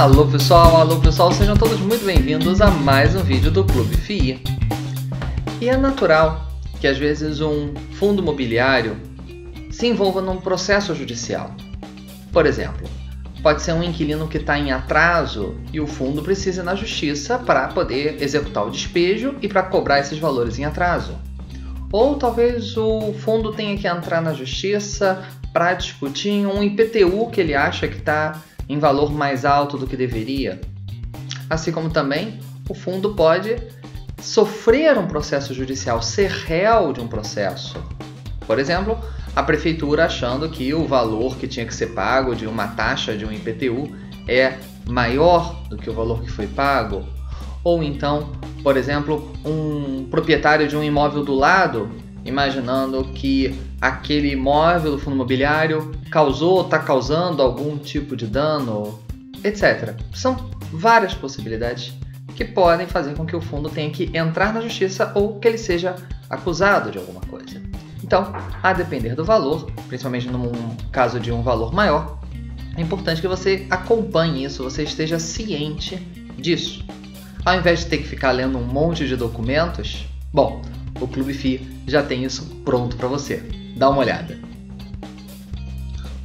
Alô pessoal, sejam todos muito bem-vindos a mais um vídeo do Clube FII. E é natural que às vezes um fundo imobiliário se envolva num processo judicial. Por exemplo, pode ser um inquilino que está em atraso e o fundo precisa ir na justiça para poder executar o despejo e para cobrar esses valores em atraso. Ou talvez o fundo tenha que entrar na justiça para discutir um IPTU que ele acha que está em valor mais alto do que deveria. Assim como também o fundo pode sofrer um processo judicial, ser réu de um processo. Por exemplo, a prefeitura achando que o valor que tinha que ser pago de uma taxa de um IPTU é maior do que o valor que foi pago. Ou então, por exemplo, um proprietário de um imóvel do lado, imaginando que aquele imóvel do fundo imobiliário causou ou está causando algum tipo de dano, etc. São várias possibilidades que podem fazer com que o fundo tenha que entrar na justiça ou que ele seja acusado de alguma coisa. Então, a depender do valor, principalmente no caso de um valor maior, é importante que você acompanhe isso, você esteja ciente disso. Ao invés de ter que ficar lendo um monte de documentos, bom, o Clube FII já tem isso pronto para você. Dá uma olhada.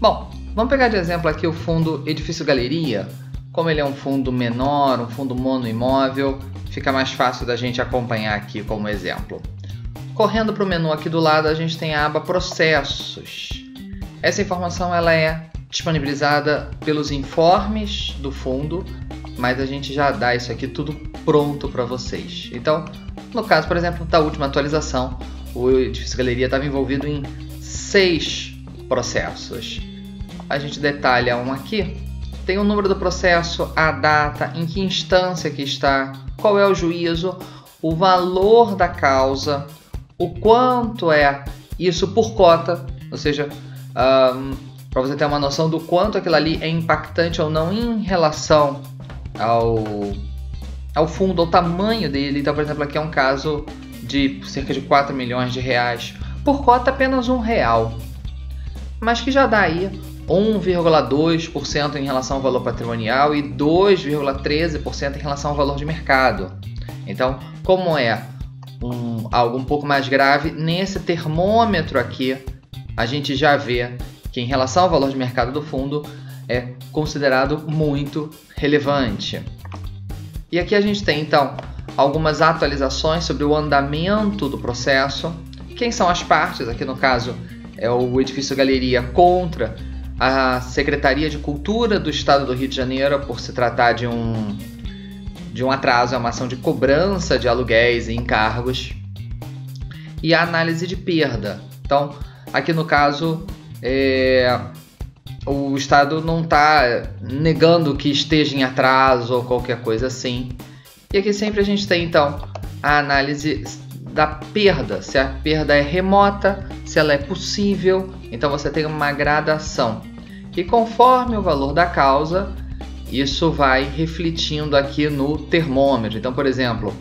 Bom, vamos pegar de exemplo aqui o fundo Edifício Galeria. Como ele é um fundo menor, um fundo monoimóvel, fica mais fácil da gente acompanhar aqui como exemplo. Correndo para o menu aqui do lado, a gente tem a aba Processos. Essa informação ela é disponibilizada pelos informes do fundo, mas a gente já dá isso aqui tudo pronto para vocês. Então, no caso, por exemplo, da última atualização, o Edifício Galeria estava envolvido em 6 processos. A gente detalha um aqui, tem o número do processo, a data, em que instância que está, qual é o juízo, o valor da causa, o quanto é isso por cota, ou seja, para você ter uma noção do quanto aquilo ali é impactante ou não em relação ao fundo, ao tamanho dele. Então, por exemplo, aqui é um caso de cerca de 4 milhões de reais, por cota apenas R$1, mas que já dá aí 1,2% em relação ao valor patrimonial e 2,13% em relação ao valor de mercado. Então, como é algo um pouco mais grave, nesse termômetro aqui, a gente já vê que em relação ao valor de mercado do fundo é considerado muito relevante. E aqui a gente tem então algumas atualizações sobre o andamento do processo, quem são as partes, aqui no caso é o Edifício Galeria contra a Secretaria de Cultura do Estado do Rio de Janeiro, por se tratar de um atraso, é uma ação de cobrança de aluguéis e encargos, e a análise de perda. Então, aqui no caso, o Estado não está negando que esteja em atraso ou qualquer coisa assim. E aqui sempre a gente tem, então, a análise da perda, se a perda é remota, se ela é possível. Então você tem uma gradação. E conforme o valor da causa, isso vai refletindo aqui no termômetro. Então, por exemplo,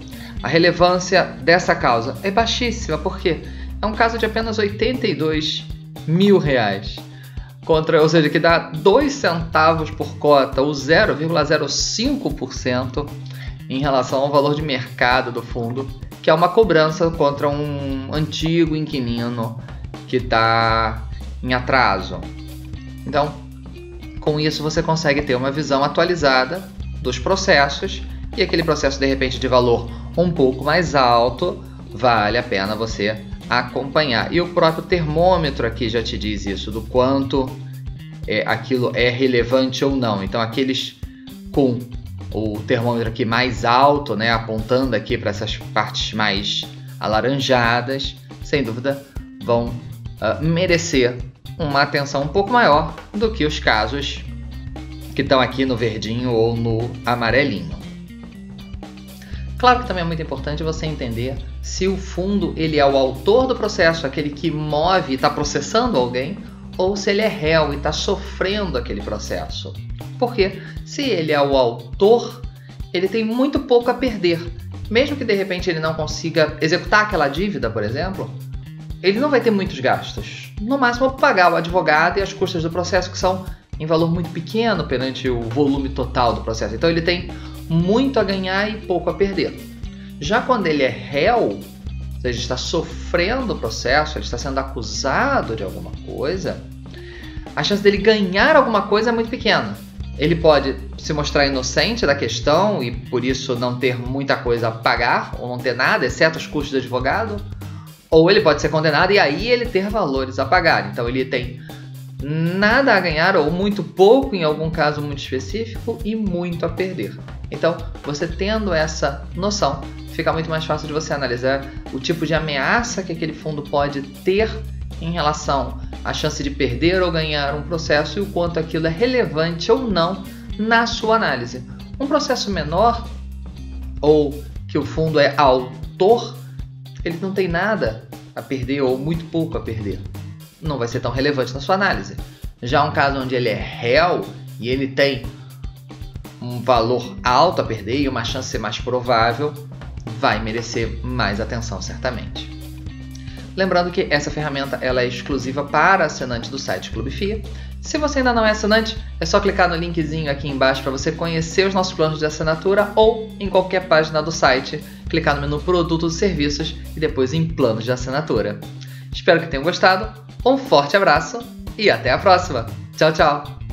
a relevância dessa causa é baixíssima, porque é um caso de apenas R$82 mil. Ou seja, que dá 2 centavos por cota, ou 0,05% em relação ao valor de mercado do fundo, que é uma cobrança contra um antigo inquilino que está em atraso. Então, com isso você consegue ter uma visão atualizada dos processos, e aquele processo de repente de valor um pouco mais alto, vale a pena você acompanhar. E o próprio termômetro aqui já te diz isso, do quanto aquilo é relevante ou não. Então aqueles com o termômetro aqui mais alto, né, apontando aqui para essas partes mais alaranjadas, sem dúvida vão merecer uma atenção um pouco maior do que os casos que estão aqui no verdinho ou no amarelinho. Claro que também é muito importante você entender se o fundo ele é o autor do processo, aquele que move e está processando alguém, ou se ele é réu e está sofrendo aquele processo. Porque se ele é o autor, ele tem muito pouco a perder. Mesmo que de repente ele não consiga executar aquela dívida, por exemplo, ele não vai ter muitos gastos. No máximo pagar o advogado e as custas do processo, que são em valor muito pequeno perante o volume total do processo. Então ele tem muito a ganhar e pouco a perder. Já quando ele é réu, ou seja, está sofrendo o processo, ele está sendo acusado de alguma coisa, a chance dele ganhar alguma coisa é muito pequena. Ele pode se mostrar inocente da questão e por isso não ter muita coisa a pagar, ou não ter nada, exceto os custos do advogado, ou ele pode ser condenado e aí ele ter valores a pagar. Então ele tem nada a ganhar ou muito pouco em algum caso muito específico e muito a perder. Então, você tendo essa noção, fica muito mais fácil de você analisar o tipo de ameaça que aquele fundo pode ter em relação à chance de perder ou ganhar um processo e o quanto aquilo é relevante ou não na sua análise. Um processo menor, ou que o fundo é autor, ele não tem nada a perder ou muito pouco a perder. Não vai ser tão relevante na sua análise. Já um caso onde ele é réu e ele tem um valor alto a perder e uma chance mais provável, vai merecer mais atenção certamente. Lembrando que essa ferramenta ela é exclusiva para assinantes do site Clube FIA. Se você ainda não é assinante, é só clicar no linkzinho aqui embaixo para você conhecer os nossos planos de assinatura ou em qualquer página do site, clicar no menu Produtos e Serviços e depois em Planos de Assinatura. Espero que tenham gostado, um forte abraço e até a próxima! Tchau, tchau!